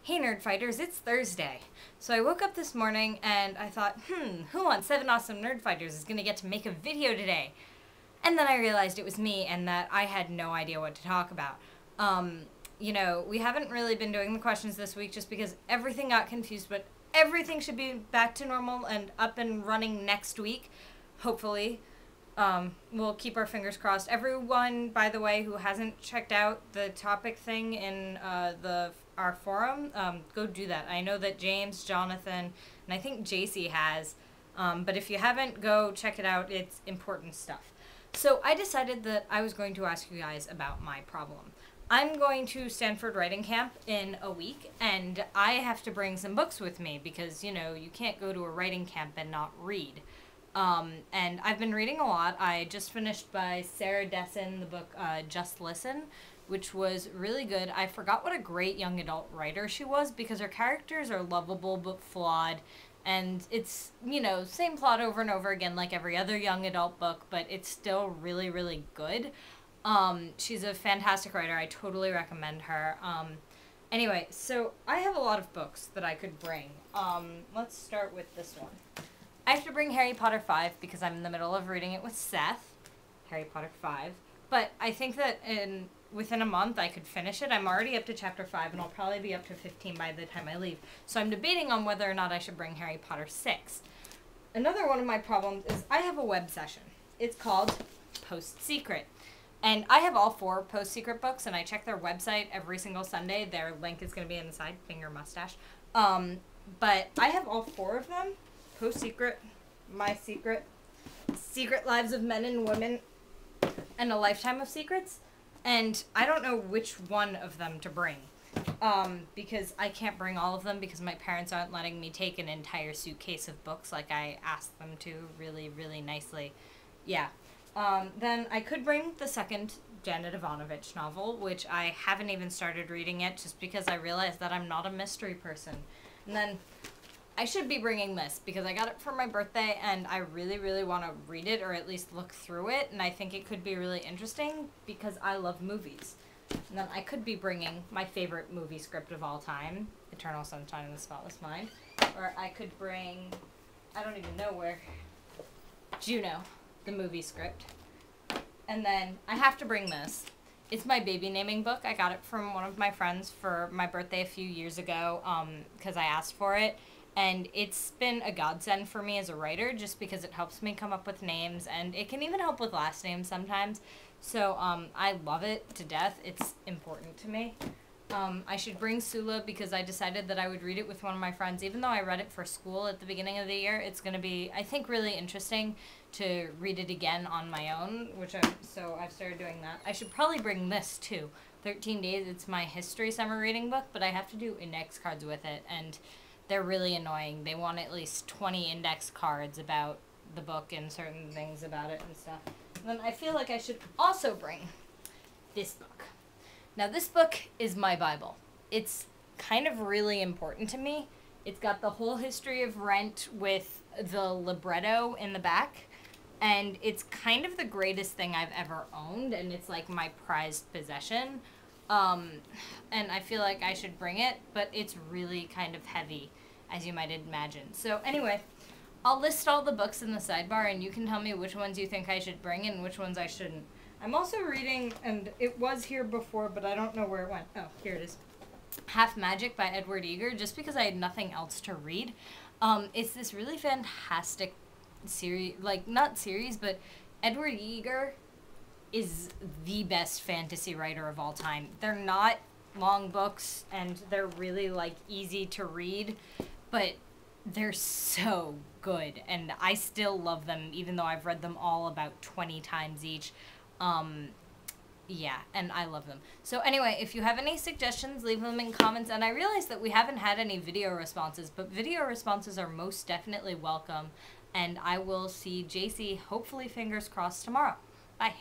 Hey Nerd Fighters, it's Thursday. So I woke up this morning and I thought, who on 7 Awesome Nerd Fighters is gonna get to make a video today? And then I realized it was me and that I had no idea what to talk about. You know, we haven't really been doing the questions this week just because everything got confused, but everything should be back to normal and up and running next week, hopefully. We'll keep our fingers crossed. Everyone, by the way, who hasn't checked out the topic thing in our forum, go do that. I know that James, Jonathan, and I think JC has, but if you haven't, go check it out. It's important stuff. So I decided that I was going to ask you guys about my problem. I'm going to Stanford Writing Camp in a week, and I have to bring some books with me because, you know, you can't go to a writing camp and not read. And I've been reading a lot. I just finished by Sarah Dessen the book Just Listen, which was really good. I forgot what a great young adult writer she was because her characters are lovable but flawed. And it's, you know, same plot over and over again like every other young adult book, but it's still really, really good. She's a fantastic writer. I totally recommend her. Anyway, so I have a lot of books that I could bring. Let's start with this one. I have to bring Harry Potter 5 because I'm in the middle of reading it with Seth. Harry Potter 5. But I think that within a month I could finish it. I'm already up to chapter 5 and I'll probably be up to 15 by the time I leave. So I'm debating on whether or not I should bring Harry Potter 6. Another one of my problems is I have a web session. It's called PostSecret. And I have all 4 PostSecret books and I check their website every single Sunday. Their link is going to be in the side, finger mustache. But I have all 4 of them. PostSecret, MySecret, Secret Lives of Men and Women, and A Lifetime of Secrets. And I don't know which one of them to bring. Because I can't bring all of them because my parents aren't letting me take an entire suitcase of books like I asked them to really, really nicely. Yeah. Then I could bring the second Janet Ivanovich novel, which I haven't even started reading yet just because I realized that I'm not a mystery person. And then I should be bringing this because I got it for my birthday and I really, really want to read it or at least look through it. And I think it could be really interesting because I love movies. And then I could be bringing my favorite movie script of all time, Eternal Sunshine of the Spotless Mind. Or I could bring, I don't even know where, Juno, the movie script. And then I have to bring this. It's my baby naming book. I got it from one of my friends for my birthday a few years ago because I asked for it. And it's been a godsend for me as a writer just because it helps me come up with names and it can even help with last names sometimes. So I love it to death. It's important to me. I should bring Sula because I decided that I would read it with one of my friends. Even though I read it for school at the beginning of the year, it's going to be, I think, really interesting to read it again on my own, so I've started doing that. I should probably bring this too. 13 Days, it's my history summer reading book, but I have to do index cards with it, and they're really annoying. They want at least 20 index cards about the book and certain things about it and stuff. And then I feel like I should also bring this book. Now, this book is my Bible. It's kind of really important to me. It's got the whole history of Rent with the libretto in the back. And it's kind of the greatest thing I've ever owned. And it's like my prized possession. And I feel like I should bring it. But it's really kind of heavy, as you might imagine. So anyway, I'll list all the books in the sidebar. And you can tell me which ones you think I should bring and which ones I shouldn't. I'm also reading, and it was here before, but I don't know where it went. Oh, here it is. Half Magic by Edward Eager, just because I had nothing else to read. It's this really fantastic series, like, not series, but Edward Eager is the best fantasy writer of all time. They're not long books, and they're really, like, easy to read, but they're so good, and I still love them, even though I've read them all about 20 times each. Yeah, and I love them. So anyway, if you have any suggestions, leave them in comments. And I realize that we haven't had any video responses, but video responses are most definitely welcome. And I will see JC, hopefully fingers crossed, tomorrow. Bye.